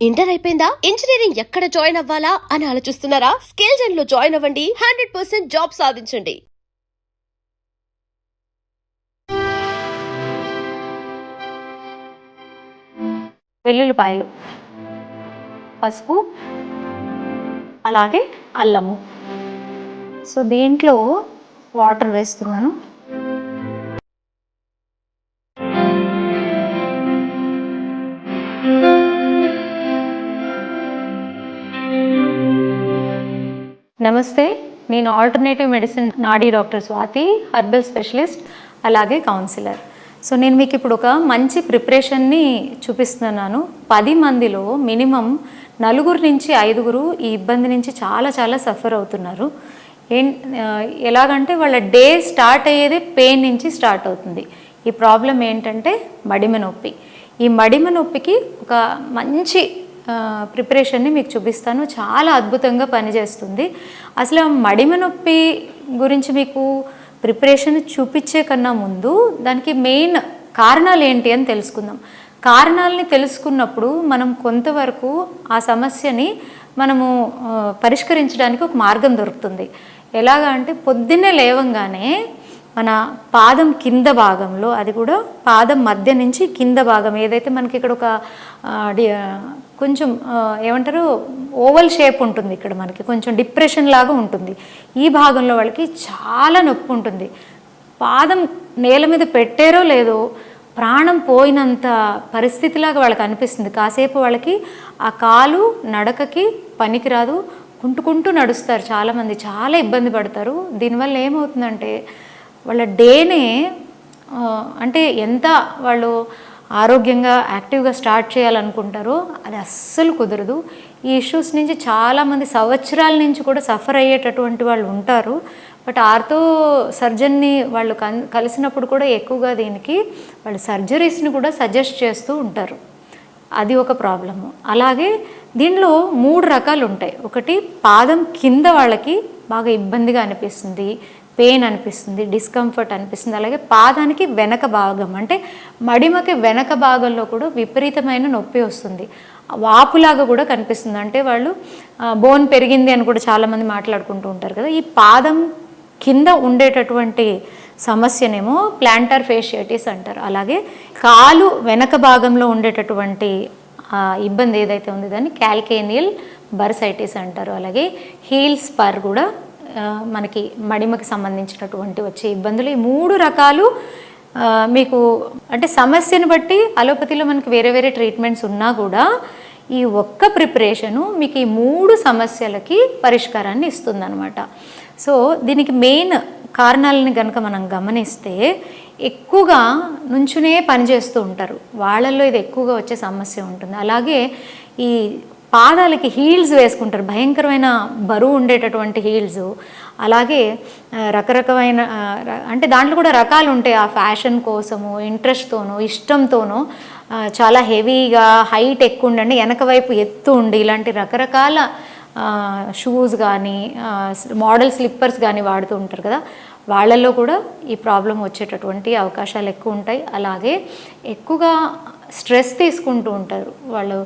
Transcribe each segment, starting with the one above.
Inter అయిపోయిందా? Engineering ఎక్కడ join అవ్వాలా అని ఆలోచిస్తున్నారా? స్కేల్ జెన్ లో జాయిన్ అవ్వండి. 100% జాబ్ సాధించండి. వెల్లుల్లిపాయలు, పసుపు, అలాగే అల్లము. సో దీంట్లో వాటర్ వేస్తున్నాను. నమస్తే, నేను ఆల్టర్నేటివ్ మెడిసిన్ నాడీ డాక్టర్ స్వాతి, హర్బల్ స్పెషలిస్ట్, అలాగే కౌన్సిలర్. సో నేను మీకు ఇప్పుడు ఒక మంచి ప్రిపరేషన్ని చూపిస్తున్నాను. 10 మందిలో మినిమం 4 నుంచి 5 ఈ ఇబ్బంది నుంచి చాలా చాలా సఫర్ అవుతున్నారు. ఎలాగంటే వాళ్ళ డే స్టార్ట్ అయ్యేది పెయిన్ నుంచి స్టార్ట్ అవుతుంది. ఈ ప్రాబ్లం ఏంటంటే మడిమ నొప్పి. ఈ మడిమ నొప్పికి ఒక మంచి ప్రిపరేషన్ని మీకు చూపిస్తాను. చాలా అద్భుతంగా పనిచేస్తుంది. అసలు మడిమ నొప్పి గురించి మీకు ప్రిపరేషన్ చూపించే కన్నా ముందు దానికి మెయిన్ కారణాలు ఏంటి అని తెలుసుకుందాం. కారణాలని తెలుసుకున్నప్పుడు మనం కొంతవరకు ఆ సమస్యని మనము పరిష్కరించడానికి ఒక మార్గం దొరుకుతుంది. ఎలాగా అంటే పొద్దున్నే లేవంగానే మన పాదం కింద భాగంలో, అది కూడా పాదం మధ్య నుంచి కింద భాగం ఏదైతే మనకి ఇక్కడ ఒక కొంచెం ఏమంటారు ఓవల్ షేప్ ఉంటుంది, ఇక్కడ మనకి కొంచెం డిప్రెషన్ లాగా ఉంటుంది. ఈ భాగంలో వాళ్ళకి చాలా నొప్పి ఉంటుంది. పాదం నేల మీద పెట్టారో లేదో ప్రాణం పోయినంత పరిస్థితిలాగా వాళ్ళకి అనిపిస్తుంది. కాసేపు వాళ్ళకి ఆ కాలు నడకకి పనికిరాదు, కుంటుకుంటూ నడుస్తారు. చాలామంది చాలా ఇబ్బంది పడతారు. దీనివల్ల ఏమవుతుందంటే వాళ్ళ డేనే అంటే ఎంత వాళ్ళు ఆరోగ్యంగా యాక్టివ్గా స్టార్ట్ చేయాలనుకుంటారో అది అస్సలు కుదరదు. ఈ ఇష్యూస్ నుంచి చాలామంది సంవత్సరాల నుంచి కూడా సఫర్ అయ్యేటటువంటి వాళ్ళు ఉంటారు. బట్ ఆర్థో సర్జన్ని వాళ్ళు కలిసినప్పుడు కూడా ఎక్కువగా దీనికి వాళ్ళు సర్జరీస్ని కూడా సజెస్ట్ చేస్తూ ఉంటారు. అది ఒక ప్రాబ్లము. అలాగే దీనిలో 3 రకాలు ఉంటాయి. ఒకటి పాదం కింద వాళ్ళకి బాగా ఇబ్బందిగా అనిపిస్తుంది, పెయిన్ అనిపిస్తుంది, డిస్కంఫర్ట్ అనిపిస్తుంది. అలాగే పాదానికి వెనక భాగం అంటే మడిమకి వెనక భాగంలో కూడా విపరీతమైన నొప్పి వస్తుంది, వాపులాగా కూడా కనిపిస్తుంది. అంటే వాళ్ళు బోన్ పెరిగింది అని కూడా చాలామంది మాట్లాడుకుంటూ ఉంటారు కదా. ఈ పాదం కింద ఉండేటటువంటి సమస్యనేమో ప్లాంటార్ ఫేషియటిస్ అంటారు. అలాగే కాలు వెనక భాగంలో ఉండేటటువంటి ఇబ్బంది ఏదైతే ఉందో దాన్ని క్యాల్కేనియల్ బర్సైటిస్ అంటారు. అలాగే హీల్ స్పర్ కూడా మనకి మడిమకి సంబంధించినటువంటి వచ్చే ఇబ్బందులు. ఈ 3 రకాలు మీకు అంటే సమస్యను బట్టి అలోపతిలో మనకి వేరే వేరే ట్రీట్మెంట్స్ ఉన్నా కూడా ఈ ఒక్క ప్రిపరేషను మీకు ఈ 3 సమస్యలకి పరిష్కారాన్ని ఇస్తుందన్నమాట. సో దీనికి మెయిన్ కారణాలని కనుక మనం గమనిస్తే ఎక్కువగా నుంచునే పనిచేస్తూ ఉంటారు, వాళ్ళల్లో ఇది ఎక్కువగా వచ్చే సమస్య ఉంటుంది. అలాగే ఈ పాదాలకి హీల్స్ వేసుకుంటారు, భయంకరమైన బరువు ఉండేటటువంటి హీల్స్. అలాగే రకరకమైన అంటే దాంట్లో కూడా రకాలు ఉంటాయి. ఆ ఫ్యాషన్ కోసము, ఇంట్రెస్ట్తోనో, ఇష్టంతోనో చాలా హెవీగా హైట్ ఎక్కువ ఉండండి, వెనక వైపు ఎత్తు ఉండి, ఇలాంటి రకరకాల షూస్ కానీ మోడల్ స్లిప్పర్స్ కానీ వాడుతూ ఉంటారు కదా. వాళ్ళల్లో కూడా ఈ ప్రాబ్లం వచ్చేటటువంటి అవకాశాలు ఎక్కువ ఉంటాయి. అలాగే ఎక్కువగా స్ట్రెస్ తీసుకుంటూ ఉంటారు వాళ్ళు.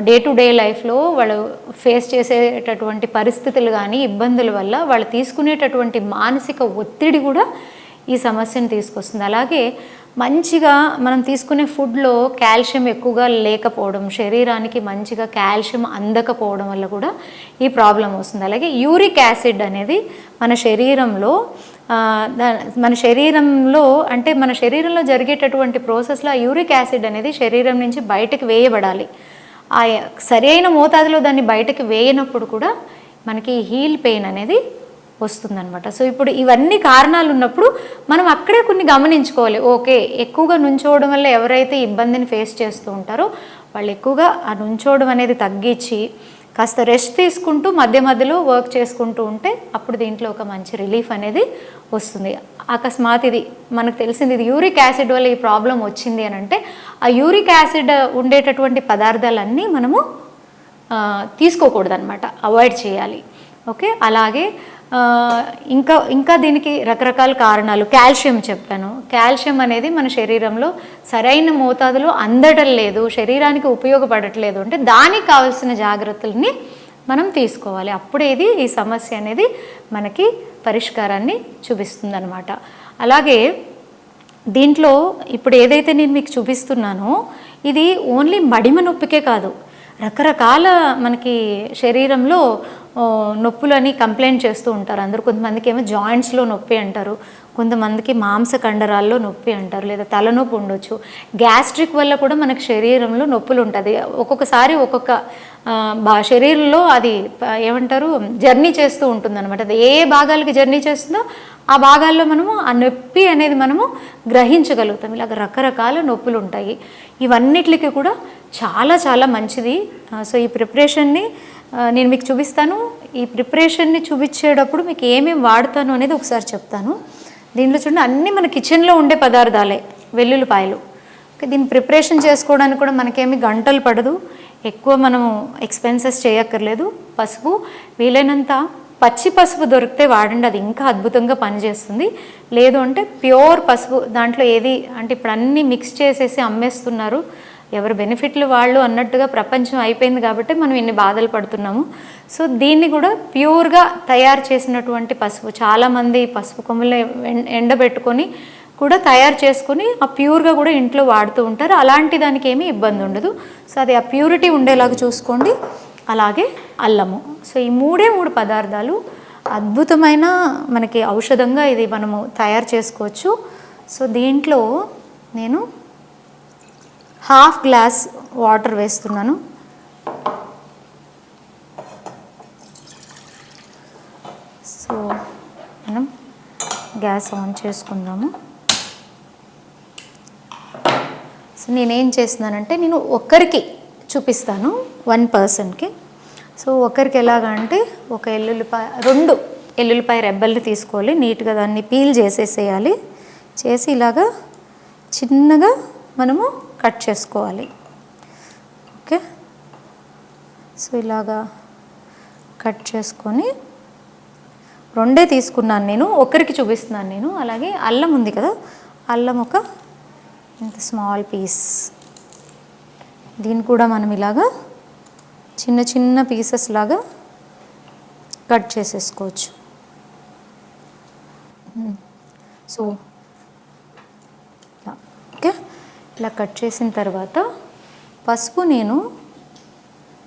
డే టు డే లైఫ్లో వాళ్ళు ఫేస్ చేసేటటువంటి పరిస్థితులు కానీ ఇబ్బందుల వల్ల వాళ్ళు తీసుకునేటటువంటి మానసిక ఒత్తిడి కూడా ఈ సమస్యను తీసుకొస్తుంది. అలాగే మంచిగా మనం తీసుకునే ఫుడ్లో కాల్షియం ఎక్కువగా లేకపోవడం, శరీరానికి మంచిగా కాల్షియం అందకపోవడం వల్ల కూడా ఈ ప్రాబ్లం వస్తుంది. అలాగే యూరిక్ యాసిడ్ అనేది మన శరీరంలో అంటే మన శరీరంలో జరిగేటటువంటి ప్రాసెస్లో ఆ యూరిక్ యాసిడ్ అనేది శరీరం నుంచి బయటకు వేయబడాలి. ఆ సరైన మోతాదులో దాన్ని బయటకు వేయనప్పుడు కూడా మనకి హీల్ పెయిన్ అనేది వస్తుందన్నమాట. సో ఇప్పుడు ఇవన్నీ కారణాలు ఉన్నప్పుడు మనం అక్కడే కొన్ని గమనించుకోవాలి. ఓకే, ఎక్కువగా నుంచోవడం వల్ల ఎవరైతే ఇబ్బందిని ఫేస్ చేస్తూ ఉంటారో వాళ్ళు ఎక్కువగా ఆ నుంచోవడం అనేది తగ్గించి కాస్త రెస్ట్ తీసుకుంటూ మధ్య మధ్యలో వర్క్ చేసుకుంటూ ఉంటే అప్పుడు దీంట్లో ఒక మంచి రిలీఫ్ అనేది వస్తుంది. అకస్మాత్ ఇది మనకు తెలిసింది, ఇది యూరిక్ యాసిడ్ వల్ల ఈ ప్రాబ్లం వచ్చింది అని అంటే ఆ యూరిక్ యాసిడ్ ఉండేటటువంటి పదార్థాలన్నీ మనము తీసుకోకూడదు అనమాట, అవాయిడ్ చేయాలి. ఓకే, అలాగే ఇంకా దీనికి రకరకాల కారణాలు. కాల్షియం చెప్పాను. కాల్షియం అనేది మన శరీరంలో సరైన మోతాదులో అందడం లేదు, శరీరానికి ఉపయోగపడట్లేదు అంటే దానికి కావాల్సిన జాగ్రత్తల్ని మనం తీసుకోవాలి. అప్పుడే ఈ సమస్య అనేది మనకి పరిష్కారాన్ని చూపిస్తుంది అనమాట. అలాగే దీంట్లో ఇప్పుడు ఏదైతే నేను మీకు చూపిస్తున్నానో ఇది ఓన్లీ మడిమ నొప్పికే కాదు, రకరకాల మనకి శరీరంలో నొప్పులని కంప్లైంట్ చేస్తూ ఉంటారు అందరూ. కొంతమందికి ఏమో జాయింట్స్లో నొప్పి అంటారు, కొంతమందికి మాంస కండరాల్లో నొప్పి అంటారు, లేదా తలనొప్పి ఉండొచ్చు. గ్యాస్ట్రిక్ వల్ల కూడా మనకి శరీరంలో నొప్పులు ఉంటుంది. ఒక్కొక్కసారి ఒక్కొక్క శరీరంలో అది ఏమంటారు జర్నీ చేస్తూ ఉంటుందన్నమాట. అది ఏ భాగాలకి జర్నీ చేస్తుందో ఆ భాగాల్లో మనము ఆ నొప్పి అనేది మనము గ్రహించగలుగుతాం. ఇలాగ రకరకాల నొప్పులు ఉంటాయి. ఇవన్నిటికి కూడా చాలా చాలా మంచిది. సో ఈ ప్రిపరేషన్ని నేను మీకు చూపిస్తాను. ఈ ప్రిపరేషన్ని చూపించేటప్పుడు మీకు ఏమేమి వాడతాను అనేది ఒకసారి చెప్తాను. దీంట్లో చూడండి అన్నీ మన కిచెన్లో ఉండే పదార్థాలే. వెల్లుల్లిపాయలు, దీన్ని ప్రిపరేషన్ చేసుకోవడానికి కూడా మనకేమి గంటలు పడదు, ఎక్కువ మనము ఎక్స్పెన్సెస్ చేయక్కర్లేదు. పసుపు వీలైనంత పచ్చి పసుపు దొరికితే వాడండి, అది ఇంకా అద్భుతంగా పనిచేస్తుంది. లేదు అంటే ప్యూర్ పసుపు, దాంట్లో ఏది అంటే ఇప్పుడు అన్నీ మిక్స్ చేసేసి అమ్మేస్తున్నారు, ఎవరి బెనిఫిట్లు వాళ్ళు అన్నట్టుగా ప్రపంచం అయిపోయింది కాబట్టి మనం ఇన్ని బాధలు పడుతున్నాము. సో దీన్ని కూడా ప్యూర్గా తయారు చేసినటువంటి పసుపు, చాలామంది పసుపు కొమ్ములు ఎండబెట్టుకొని కూడా తయారు చేసుకొని ఆ ప్యూర్గా కూడా ఇంట్లో వాడుతూ ఉంటారు. అలాంటి దానికి ఏమీ ఇబ్బంది ఉండదు. సో అది ఆ ప్యూరిటీ ఉండేలాగా చూసుకోండి. అలాగే అల్లము. సో ఈ మూడు పదార్థాలు అద్భుతమైన మనకి ఔషధంగా ఇది మనము తయారు చేసుకోవచ్చు. సో దీంట్లో నేను 1/2 గ్లాస్ వాటర్ వేస్తున్నాను. సో మనం గ్యాస్ ఆన్ చేసుకుందాము. సో నేనేం చేస్తున్నానంటే నేను ఒక్కరికి చూపిస్తాను, 1 పర్సన్కి. సో ఒకరికి ఎలాగా అంటే ఒక 2 ఎల్లుల్లిపాయ రెబ్బల్ని తీసుకోవాలి, నీట్గా దాన్ని పీల్ చేసేసేయాలి. చేసి ఇలాగా చిన్నగా మనము కట్ చేసుకోవాలి. ఓకే, సో ఇలాగా కట్ చేసుకొని 2 తీసుకున్నాను నేను, ఒకరికి చూపిస్తున్నాను నేను. అలాగే అల్లం ఉంది కదా, అల్లం ఒక ఇంత స్మాల్ పీస్, దీన్ని కూడా మనం ఇలాగా చిన్న చిన్న పీసెస్ లాగా కట్ చేసేసుకోవచ్చు. సో ఓకే, ఇలా కట్ చేసిన తర్వాత పసుపు నేను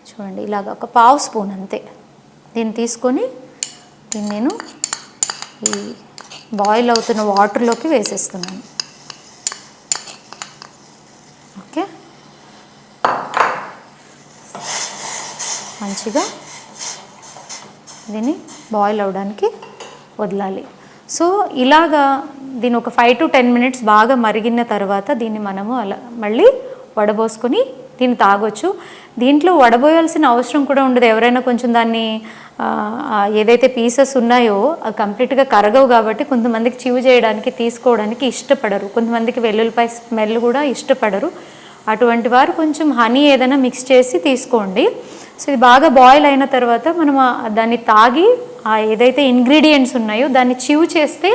చూడండి ఇలాగ ఒక 1/2 స్పూన్ అంతే దీన్ని తీసుకొని దీన్ని నేను ఈ బాయిల్ అవుతున్న వాటర్లోకి వేసేస్తున్నాను. ఓకే, మంచిగా దీన్ని బాయిల్ అవ్వడానికి వదలాలి. సో ఇలాగా దీన్ని ఒక 5 to 10 minutes బాగా మరిగిన తర్వాత దీన్ని మనము అలా మళ్ళీ వడబోసుకొని దీన్ని తాగొచ్చు. దీంట్లో వడబోయాల్సిన అవసరం కూడా ఉండదు. ఎవరైనా కొంచెం దాన్ని ఏదైతే పీసెస్ ఉన్నాయో అది కంప్లీట్గా కరగవు కాబట్టి కొంతమందికి చివ్ చేయడానికి తీసుకోవడానికి ఇష్టపడరు, కొంతమందికి వెల్లుల్లిపాయ స్మెల్ కూడా ఇష్టపడరు. అటువంటి వారు కొంచెం హనీ ఏదైనా మిక్స్ చేసి తీసుకోండి. సో ఇది బాగా బాయిల్ అయిన తర్వాత మనం దాన్ని తాగి ఏదైతే ఇంగ్రీడియంట్స్ ఉన్నాయో దాన్ని చివ్ చేస్తే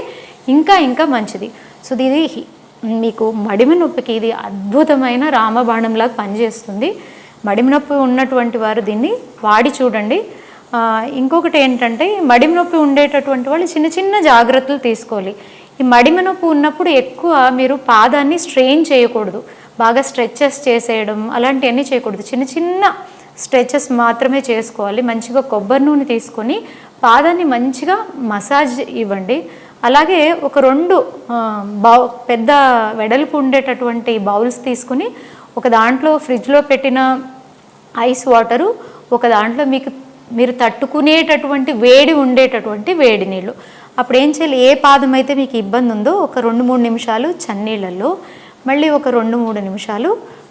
ఇంకా ఇంకా మంచిది. సో ఇది మీకు మడిమ నొప్పికి ఇది అద్భుతమైన రామబాణంలాగా పనిచేస్తుంది. మడిమ నొప్పి ఉన్నటువంటి వారు దీన్ని వాడి చూడండి. ఇంకొకటి ఏంటంటే మడిమ నొప్పి ఉండేటటువంటి వాళ్ళు చిన్న చిన్న జాగ్రత్తలు తీసుకోవాలి. ఈ మడిమ నొప్పి ఉన్నప్పుడు ఎక్కువ మీరు పాదాన్ని స్ట్రెయిన్ చేయకూడదు, బాగా స్ట్రెచెస్ చేసేయడం అలాంటివన్నీ చేయకూడదు. చిన్న చిన్న స్ట్రెచెస్ మాత్రమే చేసుకోవాలి. మంచిగా కొబ్బరి నూనె తీసుకొని పాదాన్ని మంచిగా మసాజ్ ఇవ్వండి. అలాగే ఒక 2 పెద్ద వెడల్పు ఉండేటటువంటి బౌల్స్ తీసుకుని ఒక దాంట్లో ఫ్రిడ్జ్లో పెట్టిన ఐస్ వాటరు, ఒక దాంట్లో మీరు తట్టుకునేటటువంటి వేడి ఉండేటటువంటి వేడి నీళ్ళు. అప్పుడు ఏం చేయాలి, ఏ పాదం అయితే మీకు ఇబ్బంది ఉందో ఒక 2-3 నిమిషాలు చన్నీళ్ళల్లో, మళ్ళీ ఒక 2-3 నిమిషాలు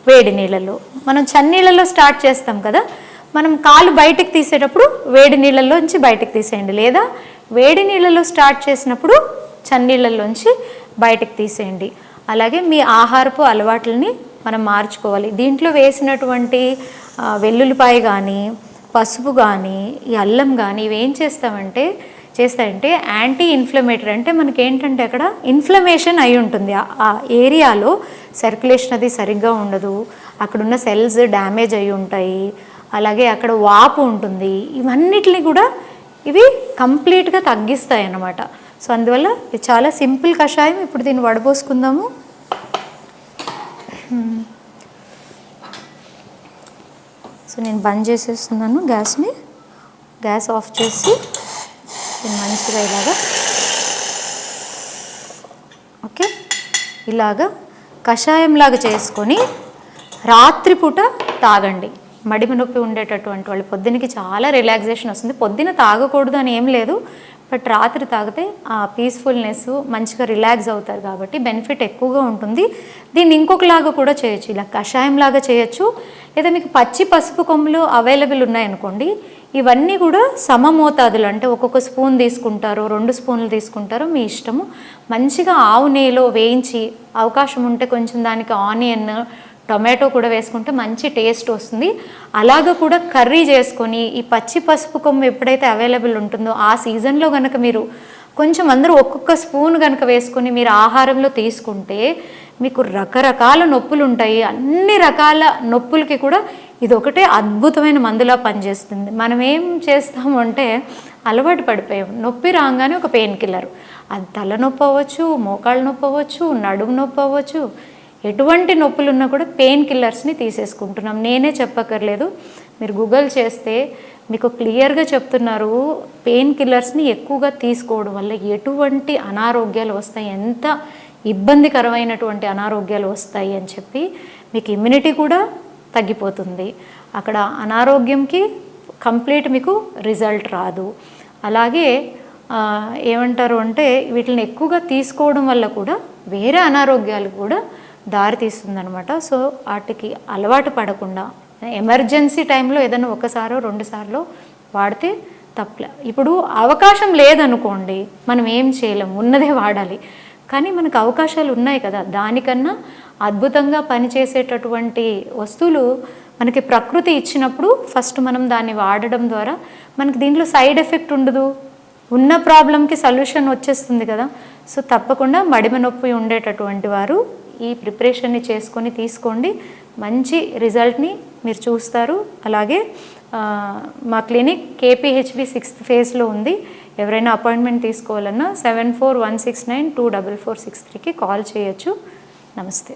వేడి నీళ్ళల్లో. మనం చన్నీళ్ళల్లో స్టార్ట్ చేస్తాం కదా, మనం కాలు బయటకు తీసేటప్పుడు వేడి నీళ్ళల్లోంచి బయటకు తీసేయండి, లేదా వేడి నీళ్ళలో స్టార్ట్ చేసినప్పుడు చన్నీళ్ళల్లోంచి బయటకు తీసేయండి. అలాగే మీ ఆహారపు అలవాట్లని మనం మార్చుకోవాలి. దీంట్లో వేసినటువంటి వెల్లుల్లిపాయ కానీ పసుపు కానీ ఈ అల్లం కానీ ఇవి ఏం చేస్తామంటే చేస్తాయంటే యాంటీ ఇన్ఫ్లమేటరీ, అంటే మనకి ఏంటంటే అక్కడ ఇన్ఫ్లమేషన్ అయి ఉంటుంది, ఆ ఏరియాలో సర్క్యులేషన్ అది సరిగ్గా ఉండదు, అక్కడున్న సెల్స్ డ్యామేజ్ అయి ఉంటాయి, అలాగే అక్కడ వాపు ఉంటుంది, ఇవన్నిటిని కూడా ఇవి కంప్లీట్గా తగ్గిస్తాయి అన్నమాట. సో అందువల్ల ఇది చాలా సింపుల్ కషాయం. ఇప్పుడు దీన్ని వడపోసుకుందాము. సో నేను బంద్ చేసేస్తున్నాను గ్యాస్ని. గ్యాస్ ఆఫ్ చేసి దీన్ని మంచిగా ఇలాగా కషాయంలాగా చేసుకొని రాత్రిపూట తాగండి. మడిమ నొప్పి ఉండేటటువంటి వాళ్ళు పొద్దునకి చాలా రిలాక్సేషన్ వస్తుంది. పొద్దున తాగకూడదు అని ఏం లేదు, బట్ రాత్రి తాగితే ఆ పీస్ఫుల్నెస్ మంచిగా రిలాక్స్ అవుతారు కాబట్టి బెనిఫిట్ ఎక్కువగా ఉంటుంది. దీన్ని ఇంకొకలాగా కూడా చేయొచ్చు, ఇలా కషాయంలాగా చేయొచ్చు, లేదా మీకు పచ్చి పసుపు కొమ్ములు అవైలబుల్ ఉన్నాయనుకోండి, ఇవన్నీ కూడా సమమోతాదులు, అంటే ఒక్కొక్క స్పూన్ తీసుకుంటారు, 2 స్పూన్లు తీసుకుంటారు, మీ ఇష్టము. మంచిగా ఆవు నెయ్యిలో వేయించి, అవకాశం ఉంటే కొంచెం దానికి ఆనియన్ టొమాటో కూడా వేసుకుంటే మంచి టేస్ట్ వస్తుంది. అలాగ కూడా కర్రీ చేసుకొని ఈ పచ్చి పసుపు కొమ్ము ఎప్పుడైతే అవైలబుల్ ఉంటుందో ఆ సీజన్లో కనుక మీరు కొంచెం అందరూ ఒక్కొక్క స్పూన్ కనుక వేసుకొని మీరు ఆహారంలో తీసుకుంటే మీకు రకరకాల నొప్పులు ఉంటాయి. అన్ని రకాల నొప్పులకి కూడా ఇది ఒకటే అద్భుతమైన మందులా పనిచేస్తుంది. మనం ఏం చేస్తాము అంటే అలవాటు పడిపోయాం, నొప్పి రాగానే ఒక పెయిన్ కిల్లర్, అది తలనొప్పి అవ్వచ్చు, మోకాళ్ళ నొప్పి అవ్వచ్చు, నడుము నొప్పి అవ్వచ్చు, ఎటువంటి నొప్పులు ఉన్నా కూడా పెయిన్ కిల్లర్స్ని తీసేసుకుంటున్నాం. నేనే చెప్పక్కర్లేదు, మీరు గూగుల్ చేస్తే మీకు క్లియర్గా చెప్తున్నారు పెయిన్ కిల్లర్స్ని ఎక్కువగా తీసుకోవడం వల్ల ఎటువంటి అనారోగ్యాలు వస్తాయి, ఎంత ఇబ్బందికరమైనటువంటి అనారోగ్యాలు వస్తాయి అని చెప్పి. మీకు ఇమ్యూనిటీ కూడా తగ్గిపోతుంది, అక్కడ అనారోగ్యంకి కంప్లీట్ మీకు రిజల్ట్ రాదు. అలాగే ఏమంటారు అంటే వీటిని ఎక్కువగా తీసుకోవడం వల్ల కూడా వేరే అనారోగ్యాలు కూడా దారితీస్తుందనమాట. సో వాటికి అలవాటు పడకుండా ఎమర్జెన్సీ టైంలో ఏదైనా 1 or 2 సార్లు వాడితే తప్పలే. ఇప్పుడు అవకాశం లేదనుకోండి, మనం ఏం చేయలేం, ఉన్నదే వాడాలి. కానీ మనకు అవకాశాలు ఉన్నాయి కదా, దానికన్నా అద్భుతంగా పనిచేసేటటువంటి వస్తువులు మనకి ప్రకృతి ఇచ్చినప్పుడు ఫస్ట్ మనం దాన్ని వాడడం ద్వారా మనకి దీంట్లో సైడ్ ఎఫెక్ట్ ఉండదు, ఉన్న ప్రాబ్లంకి సొల్యూషన్ వచ్చేస్తుంది కదా. సో తప్పకుండా మడిమ నొప్పి ఉండేటటువంటి వారు ఈ ప్రిపరేషన్ని చేసుకొని తీసుకోండి, మంచి రిజల్ట్ని మీరు చూస్తారు. అలాగే మా క్లినిక్ KPHB 6th phase ఉంది. ఎవరైనా అపాయింట్మెంట్ తీసుకోవాలన్నా 7416924463కి కాల్ చేయొచ్చు. నమస్తే.